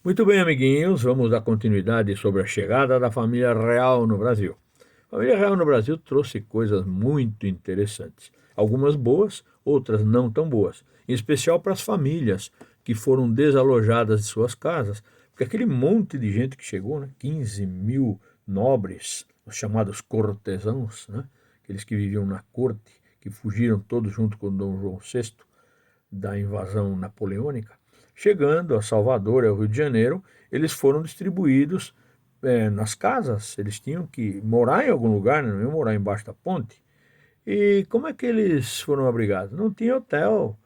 Muito bem, amiguinhos, vamos dar continuidade sobre a chegada da família real no Brasil. A família real no Brasil trouxe coisas muito interessantes. Algumas boas, outras não tão boas. Em especial para as famílias que foram desalojadas de suas casas. Porque aquele monte de gente que chegou, né? 15 mil nobres, os chamados cortesãos, né? Aqueles que viviam na corte, que fugiram todos junto com Dom João VI da invasão napoleônica, chegando a Salvador e ao Rio de Janeiro, eles foram distribuídos nas casas, eles tinham que morar em algum lugar, né? Não iam morar embaixo da ponte. E como é que eles foram abrigados? Não tinha hotel,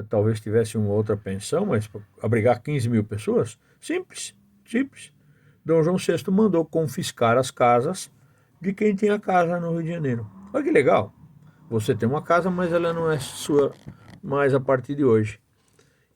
talvez tivesse uma outra pensão, mas para abrigar 15 mil pessoas? Simples, simples. Dom João VI mandou confiscar as casas de quem tinha casa no Rio de Janeiro. Olha que legal. Você tem uma casa, mas ela não é sua mais a partir de hoje.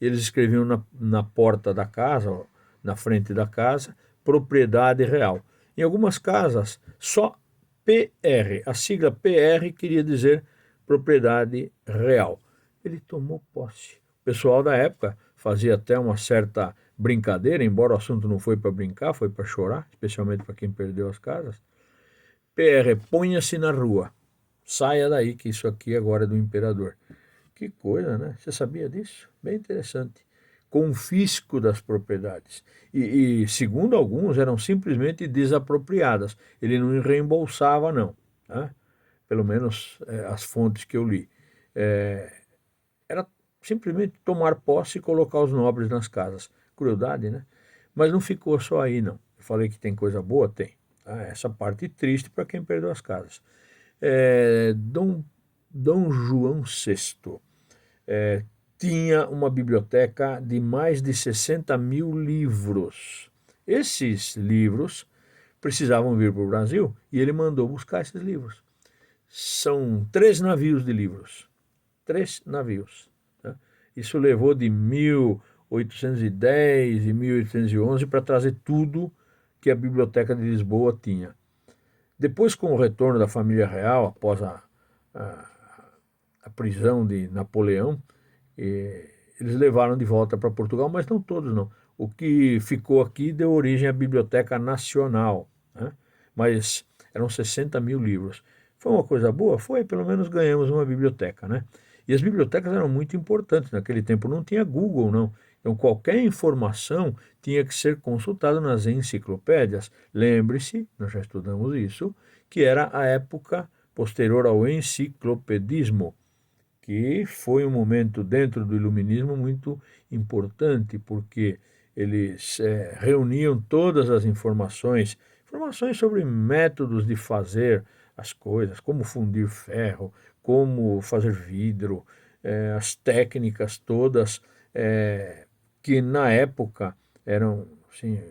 Eles escreviam na porta da casa, ó, na frente da casa, propriedade real. Em algumas casas, só PR, a sigla PR queria dizer propriedade real. Ele tomou posse. O pessoal da época fazia até uma certa brincadeira, embora o assunto não foi para brincar, foi para chorar, especialmente para quem perdeu as casas. PR, ponha-se na rua. Saia daí, que isso aqui agora é do imperador. Que coisa, né? Você sabia disso? Bem interessante. Confisco das propriedades. Segundo alguns, eram simplesmente desapropriadas. Ele não reembolsava, não. Tá? Pelo menos as fontes que eu li. Era simplesmente tomar posse e colocar os nobres nas casas. Crueldade, né? Mas não ficou só aí, não. Eu falei que tem coisa boa? Tem. Tá? Essa parte triste para quem perdeu as casas. Dom João VI tinha uma biblioteca de mais de 60 mil livros. Esses livros precisavam vir para o Brasil e ele mandou buscar esses livros. São 3 navios de livros. 3 navios. Tá? Isso levou de 1810 e 1811 para trazer tudo que a Biblioteca de Lisboa tinha. Depois, com o retorno da família real, após a, a prisão de Napoleão, eles levaram de volta para Portugal, mas não todos não. O que ficou aqui deu origem à Biblioteca Nacional, né? Mas eram 60 mil livros. Foi uma coisa boa? Foi, pelo menos ganhamos uma biblioteca, né? E as bibliotecas eram muito importantes, naquele tempo não tinha Google, não. Então qualquer informação tinha que ser consultada nas enciclopédias. Lembre-se, nós já estudamos isso, que era a época posterior ao enciclopedismo, que foi um momento dentro do iluminismo muito importante, porque eles reuniam todas as informações, informações sobre métodos de fazer as coisas, como fundir ferro, como fazer vidro, as técnicas todas que na época eram assim,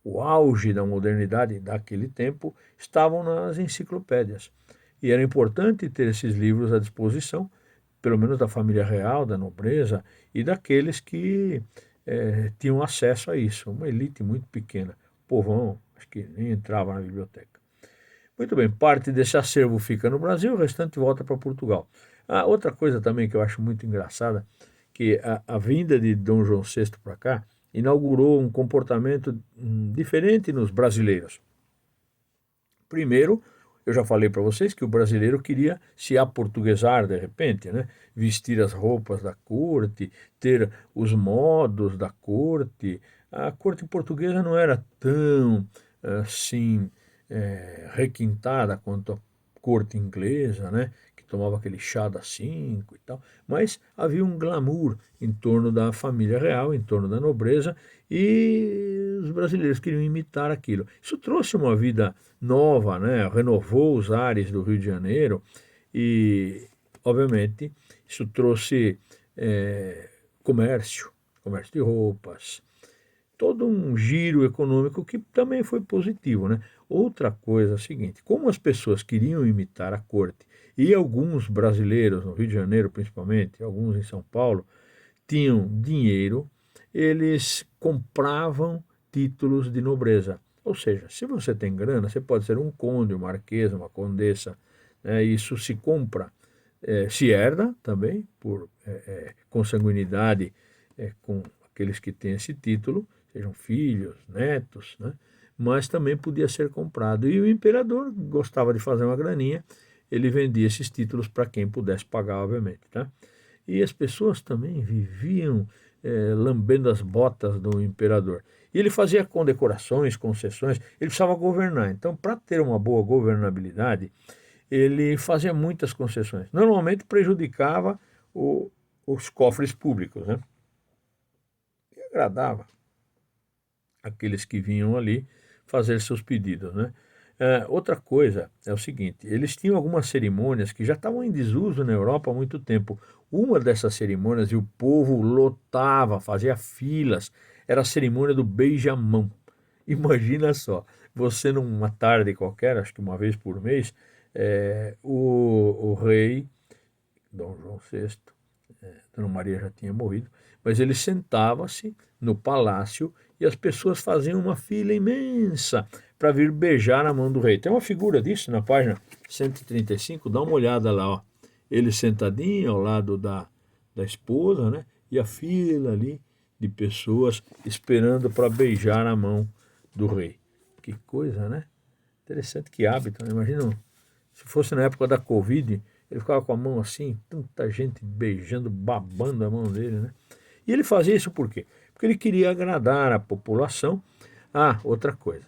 o auge da modernidade daquele tempo, estavam nas enciclopédias. E era importante ter esses livros à disposição, pelo menos da família real, da nobreza e daqueles que tinham acesso a isso, uma elite muito pequena. O povão, acho que nem entrava na biblioteca. Muito bem, parte desse acervo fica no Brasil, o restante volta para Portugal. Outra coisa também que eu acho muito engraçada, que a vinda de Dom João VI para cá inaugurou um comportamento diferente nos brasileiros. Primeiro, eu já falei para vocês que o brasileiro queria se aportuguesar de repente, né? Vestir as roupas da corte, ter os modos da corte. A corte portuguesa não era tão assim requintada quanto a corte inglesa, né? Que tomava aquele chá das 5 e tal. Mas havia um glamour em torno da família real, em torno da nobreza, e os brasileiros queriam imitar aquilo. Isso trouxe uma vida nova, né? Renovou os ares do Rio de Janeiro e, obviamente, isso trouxe comércio, comércio de roupas, todo um giro econômico que também foi positivo, né? Outra coisa é a seguinte, como as pessoas queriam imitar a corte e alguns brasileiros, no Rio de Janeiro principalmente, alguns em São Paulo, tinham dinheiro, eles compravam títulos de nobreza. Ou seja, se você tem grana, você pode ser um conde, um marquês, uma condessa, né? Isso se compra, se herda também por consanguinidade com aqueles que têm esse título, sejam filhos, netos, né? Mas também podia ser comprado. E o imperador gostava de fazer uma graninha, ele vendia esses títulos para quem pudesse pagar, obviamente, tá? E as pessoas também viviam lambendo as botas do imperador. E ele fazia condecorações, concessões, ele precisava governar. Então, para ter uma boa governabilidade, ele fazia muitas concessões. Normalmente prejudicava os cofres públicos, né? E agradava aqueles que vinham ali fazer seus pedidos, né? Outra coisa é o seguinte, eles tinham algumas cerimônias que já estavam em desuso na Europa há muito tempo. Uma dessas cerimônias, e o povo lotava, fazia filas, era a cerimônia do beijamão. Imagina só, você numa tarde qualquer, acho que uma vez por mês, o rei, Dom João VI, Dona Maria já tinha morrido, mas ele sentava-se no palácio e as pessoas faziam uma fila imensa para vir beijar a mão do rei. Tem uma figura disso na página 135, dá uma olhada lá, ó. Ele sentadinho ao lado da esposa, né? E a fila ali de pessoas esperando para beijar a mão do rei. Que coisa, né? Interessante, que hábito, né? Imagina, se fosse na época da Covid, ele ficava com a mão assim, tanta gente beijando, babando a mão dele, né? E ele fazia isso por quê? Porque ele queria agradar a população. Ah, outra coisa.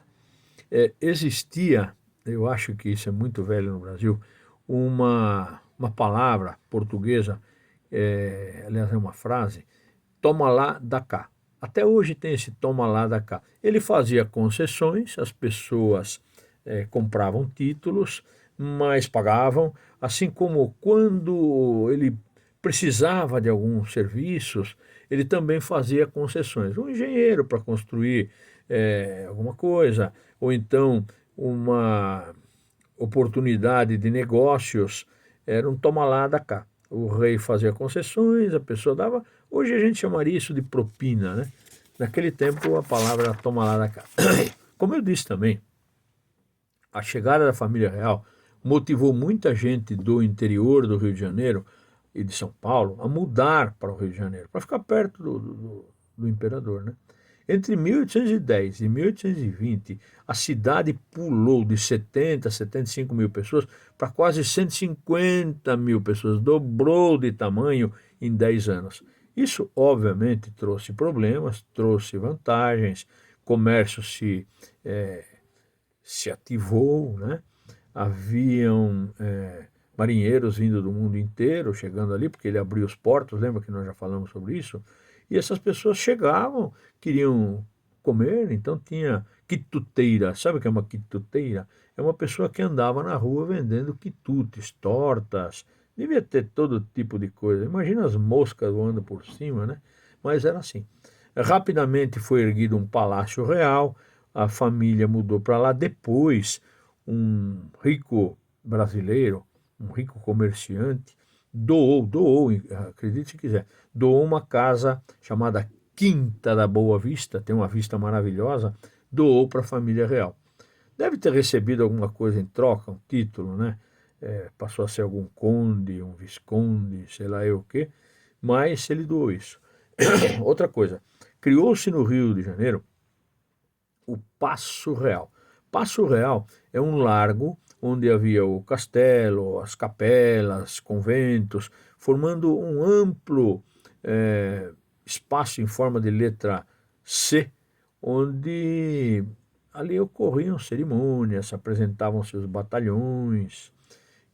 Existia, eu acho que isso é muito velho no Brasil, uma palavra portuguesa, aliás é uma frase, toma lá, dá cá. Até hoje tem esse toma lá, dá cá. Ele fazia concessões, as pessoas compravam títulos, mas pagavam, assim como quando ele precisava de alguns serviços, ele também fazia concessões. Um engenheiro para construir alguma coisa, ou então uma oportunidade de negócios, era um toma lá, dá cá. O rei fazia concessões, a pessoa dava. Hoje a gente chamaria isso de propina, né? Naquele tempo a palavra era toma lá, dá cá. Como eu disse também, a chegada da família real motivou muita gente do interior do Rio de Janeiro e de São Paulo a mudar para o Rio de Janeiro, para ficar perto do imperador, né? Entre 1810 e 1820, a cidade pulou de 70 a 75 mil pessoas para quase 150 mil pessoas, dobrou de tamanho em 10 anos. Isso, obviamente, trouxe problemas, trouxe vantagens, comércio se ativou, né? Haviam marinheiros vindo do mundo inteiro, chegando ali, porque ele abriu os portos, lembra que nós já falamos sobre isso? E essas pessoas chegavam, queriam comer, então tinha quituteira. Sabe o que é uma quituteira? É uma pessoa que andava na rua vendendo quitutes, tortas, devia ter todo tipo de coisa. Imagina as moscas voando por cima, né? Mas era assim. Rapidamente foi erguido um palácio real, a família mudou para lá. Depois, um rico brasileiro, um rico comerciante, doou, acredite se quiser, doou uma casa chamada Quinta da Boa Vista, tem uma vista maravilhosa, doou para a família real. Deve ter recebido alguma coisa em troca, um título, né? Passou a ser algum conde, um visconde, sei lá eu o quê, mas ele doou isso. Outra coisa, criou-se no Rio de Janeiro o Paço Real. Paço Real é um largo onde havia o castelo, as capelas, conventos, formando um amplo espaço em forma de letra C, onde ali ocorriam cerimônias, se apresentavam-se os batalhões,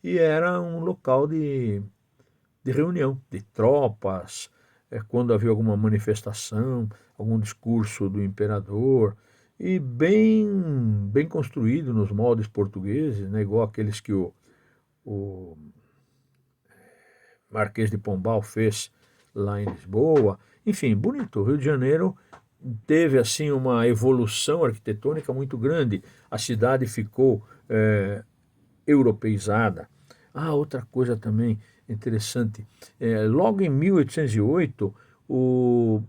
e era um local de reunião de tropas, quando havia alguma manifestação, algum discurso do imperador, e bem construído nos moldes portugueses, né, igual aqueles que o Marquês de Pombal fez lá em Lisboa. Enfim, bonito. O Rio de Janeiro teve assim uma evolução arquitetônica muito grande. A cidade ficou europeizada. Ah, outra coisa também interessante. Logo em 1808, o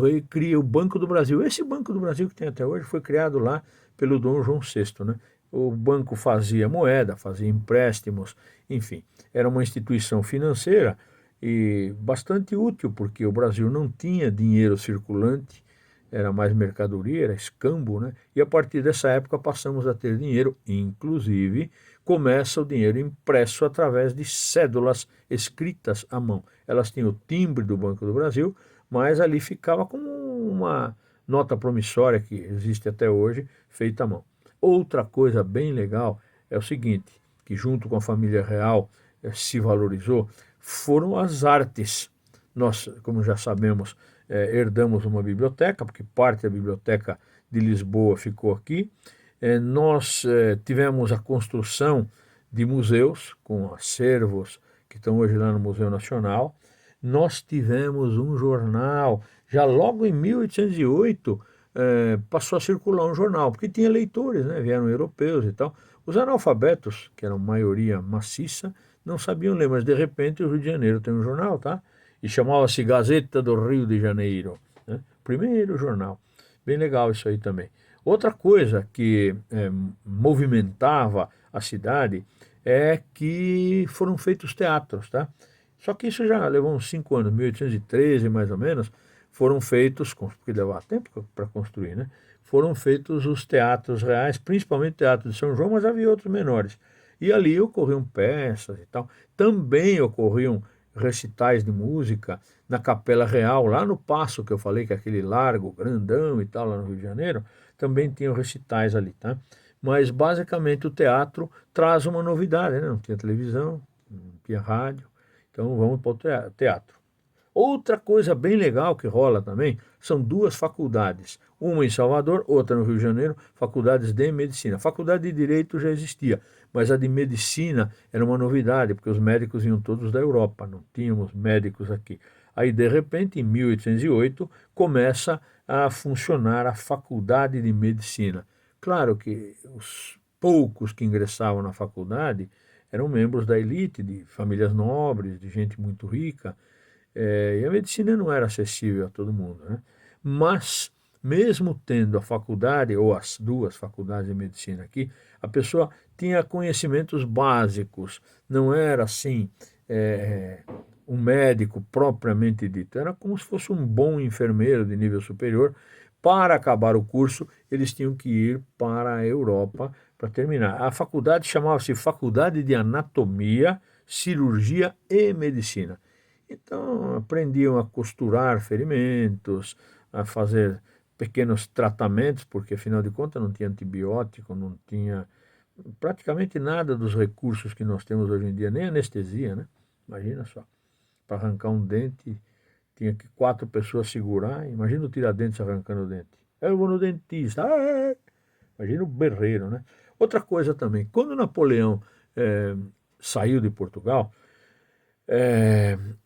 rei cria o Banco do Brasil. Esse Banco do Brasil que tem até hoje foi criado lá pelo Dom João VI, né? O banco fazia moeda, fazia empréstimos, enfim, era uma instituição financeira e bastante útil, porque o Brasil não tinha dinheiro circulante, era mais mercadoria, era escambo, né? E a partir dessa época passamos a ter dinheiro, inclusive começa o dinheiro impresso através de cédulas escritas à mão. Elas tinham o timbre do Banco do Brasil, mas ali ficava como uma nota promissória que existe até hoje, feita à mão. Outra coisa bem legal é o seguinte, que junto com a família real se valorizou, foram as artes. Nós, como já sabemos, herdamos uma biblioteca, porque parte da biblioteca de Lisboa ficou aqui. Nós tivemos a construção de museus, com acervos que estão hoje lá no Museu Nacional. Nós tivemos um jornal, já logo em 1808, passou a circular um jornal, porque tinha leitores, né? Vieram europeus e tal. Os analfabetos, que eram maioria maciça, não sabiam ler, mas de repente o Rio de Janeiro tem um jornal, tá? E chamava-se Gazeta do Rio de Janeiro, né? Primeiro jornal. Bem legal isso aí também. Outra coisa que movimentava a cidade é que foram feitos teatros, tá? Só que isso já levou uns 5 anos, 1813 mais ou menos, foram feitos, porque levava tempo para construir, né? Foram feitos os teatros reais, principalmente o Teatro de São João, mas havia outros menores. E ali ocorriam peças e tal. Também ocorriam recitais de música na Capela Real, lá no Paço, que eu falei, que é aquele largo, grandão e tal, lá no Rio de Janeiro, também tinham recitais ali, tá? Mas basicamente o teatro traz uma novidade, né? Não tinha televisão, não tinha rádio, então vamos para o teatro. Outra coisa bem legal que rola também são duas faculdades, uma em Salvador, outra no Rio de Janeiro, faculdades de medicina. A faculdade de Direito já existia, mas a de medicina era uma novidade, porque os médicos iam todos da Europa, não tínhamos médicos aqui. Aí, de repente, em 1808, começa a funcionar a faculdade de medicina. Claro que os poucos que ingressavam na faculdade eram membros da elite, de famílias nobres, de gente muito rica, e a medicina não era acessível a todo mundo, né? Mas, mesmo tendo a faculdade, ou as duas faculdades de medicina aqui, a pessoa tinha conhecimentos básicos, não era assim um médico propriamente dito, era como se fosse um bom enfermeiro de nível superior. Para acabar o curso, eles tinham que ir para a Europa para terminar. A faculdade chamava-se Faculdade de Anatomia, Cirurgia e Medicina. Então, aprendiam a costurar ferimentos, a fazer pequenos tratamentos, porque afinal de contas não tinha antibiótico, não tinha praticamente nada dos recursos que nós temos hoje em dia, nem anestesia, né? Imagina só, para arrancar um dente, tinha que 4 pessoas segurar, imagina o tiradentes arrancando o dente. Eu vou no dentista, imagina o berreiro, né? Outra coisa também, quando Napoleão saiu de Portugal,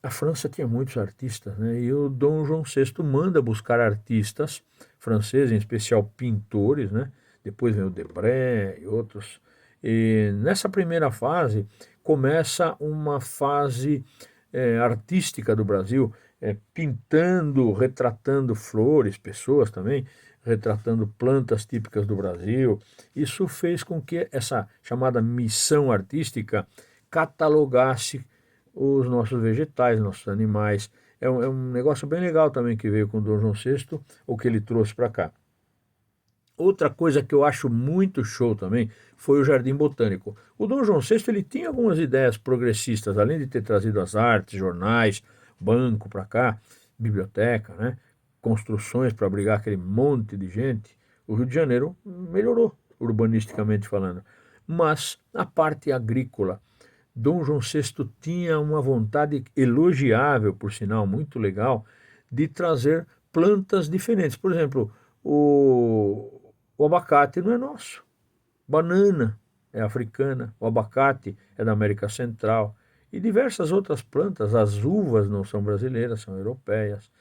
a França tinha muitos artistas, né? E o Dom João VI manda buscar artistas franceses, em especial pintores, né? Depois vem o Debré e outros. E nessa primeira fase começa uma fase artística do Brasil, pintando, retratando flores, pessoas também, retratando plantas típicas do Brasil. Isso fez com que essa chamada missão artística catalogasse os nossos vegetais, nossos animais. É um negócio bem legal também que veio com o Dom João VI, o que ele trouxe para cá. Outra coisa que eu acho muito show também foi o Jardim Botânico. O Dom João VI ele tinha algumas ideias progressistas, além de ter trazido as artes, jornais, banco para cá, biblioteca, né? Construções para abrigar aquele monte de gente. O Rio de Janeiro melhorou, urbanisticamente falando. Mas a parte agrícola, Dom João VI tinha uma vontade elogiável, por sinal, muito legal, de trazer plantas diferentes. Por exemplo, o abacate não é nosso, banana é africana, o abacate é da América Central e diversas outras plantas, as uvas não são brasileiras, são europeias.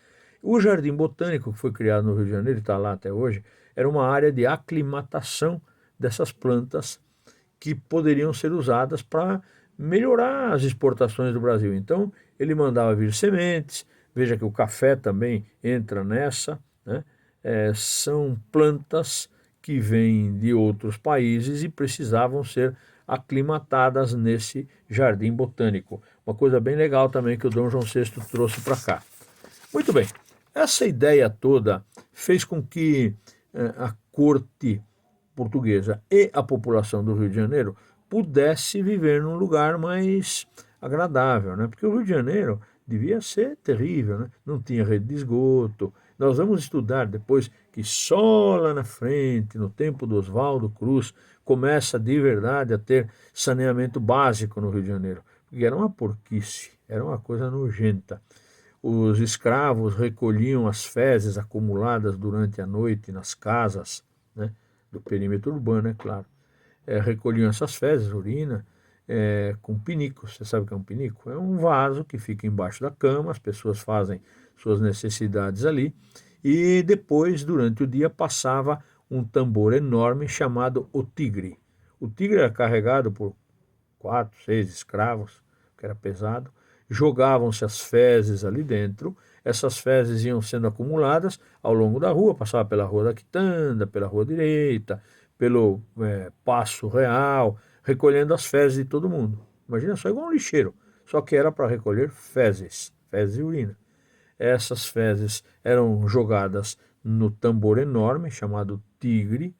O Jardim Botânico, que foi criado no Rio de Janeiro e está lá até hoje, era uma área de aclimatação dessas plantas que poderiam ser usadas para melhorar as exportações do Brasil. Então, ele mandava vir sementes, veja que o café também entra nessa, né? São plantas que vêm de outros países e precisavam ser aclimatadas nesse jardim botânico. Uma coisa bem legal também que o Dom João VI trouxe para cá. Muito bem, Essa ideia toda fez com que a corte portuguesa e a população do Rio de Janeiro pudesse viver num lugar mais agradável, né? Porque o Rio de Janeiro devia ser terrível, né? Não tinha rede de esgoto. Nós vamos estudar depois que só lá na frente, no tempo do Oswaldo Cruz, começa de verdade a ter saneamento básico no Rio de Janeiro, porque era uma porquice, era uma coisa nojenta. Os escravos recolhiam as fezes acumuladas durante a noite nas casas, né, do perímetro urbano, é claro. Recolhiam essas fezes, urina, com pinico. Você sabe o que é um pinico? É um vaso que fica embaixo da cama, as pessoas fazem suas necessidades ali, e depois, durante o dia, passava um tambor enorme chamado o tigre. O tigre era carregado por 4, 6 escravos, que era pesado, jogavam-se as fezes ali dentro, essas fezes iam sendo acumuladas ao longo da rua, passava pela Rua da Quitanda, pela Rua Direita, pelo Paço Real, recolhendo as fezes de todo mundo. Imagina só, igual um lixeiro, só que era para recolher fezes, fezes e urina. Essas fezes eram jogadas no tambor enorme, chamado tigre,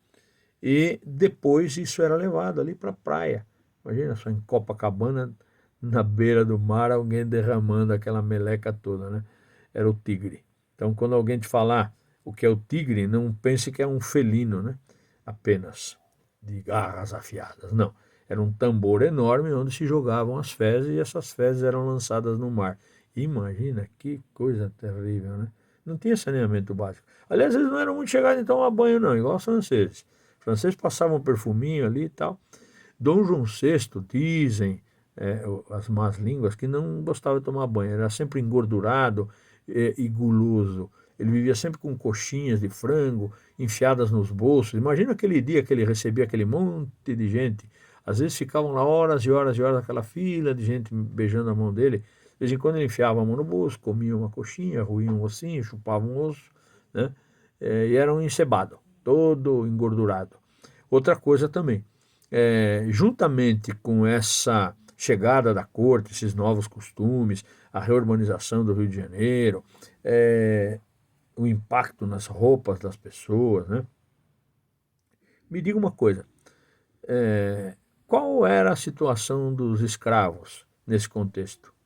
e depois isso era levado ali para a praia. Imagina só, em Copacabana, na beira do mar, alguém derramando aquela meleca toda, né? Era o tigre. Então, quando alguém te falar o que é o tigre, não pense que é um felino, né? Apenas de garras afiadas. Não. Era um tambor enorme onde se jogavam as fezes e essas fezes eram lançadas no mar. Imagina que coisa terrível, né? Não tinha saneamento básico. Aliás, eles não eram muito chegados em tomar banho, não, igual os franceses. Os franceses passavam um perfuminho ali e tal. Dom João VI, dizem as más línguas, que não gostava de tomar banho, era sempre engordurado e guloso. Ele vivia sempre com coxinhas de frango enfiadas nos bolsos. Imagina aquele dia que ele recebia aquele monte de gente. Às vezes ficavam lá horas e horas e horas naquela fila de gente beijando a mão dele. De vez em quando ele enfiava a mão no bolso, comia uma coxinha, roía um ossinho, chupava um osso, né? E era um encebado, todo engordurado. Outra coisa também, juntamente com essa chegada da corte, esses novos costumes, a reurbanização do Rio de Janeiro, o impacto nas roupas das pessoas, né? Me diga uma coisa, qual era a situação dos escravos nesse contexto?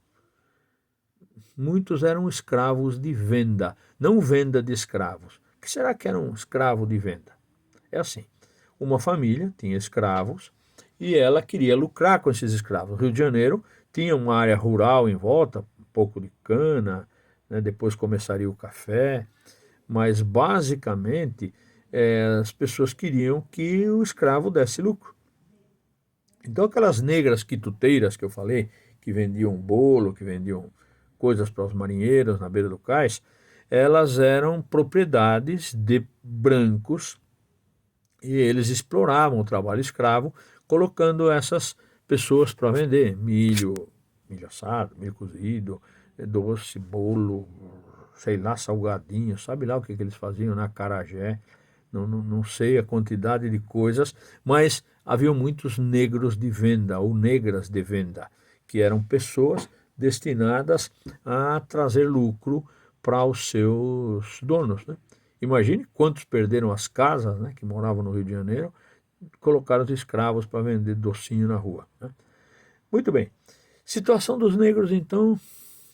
Muitos eram escravos de venda, não venda de escravos. O que será que era um escravo de venda? É assim, uma família tinha escravos e ela queria lucrar com esses escravos. O Rio de Janeiro tinha uma área rural em volta, um pouco de cana, né, depois começaria o café, mas basicamente as pessoas queriam que o escravo desse lucro. Então aquelas negras quituteiras que eu falei, que vendiam bolo, que vendiam coisas para os marinheiros na beira do cais, elas eram propriedades de brancos e eles exploravam o trabalho escravo, colocando essas pessoas para vender milho, milho assado, milho cozido, doce, bolo, sei lá, salgadinho, sabe lá o que eles faziam na acarajé, não sei a quantidade de coisas, mas havia muitos negros de venda ou negras de venda, que eram pessoas destinadas a trazer lucro para os seus donos, né? Imagine quantos perderam as casas, né, que moravam no Rio de Janeiro, colocaram os escravos para vender docinho na rua, né? Muito bem. Situação dos negros, então,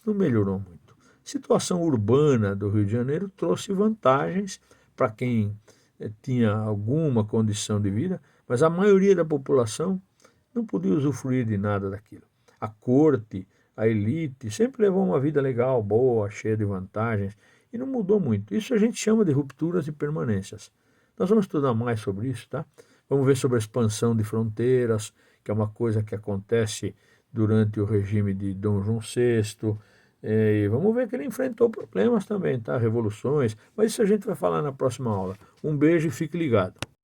não melhorou muito. Situação urbana do Rio de Janeiro trouxe vantagens para quem tinha alguma condição de vida, mas a maioria da população não podia usufruir de nada daquilo. A corte, a elite, sempre levou uma vida legal, boa, cheia de vantagens, e não mudou muito. Isso a gente chama de rupturas e permanências. Nós vamos estudar mais sobre isso, tá? Vamos ver sobre a expansão de fronteiras, que é uma coisa que acontece durante o regime de Dom João VI. E vamos ver que ele enfrentou problemas também, tá? Revoluções, mas isso a gente vai falar na próxima aula. Um beijo e fique ligado.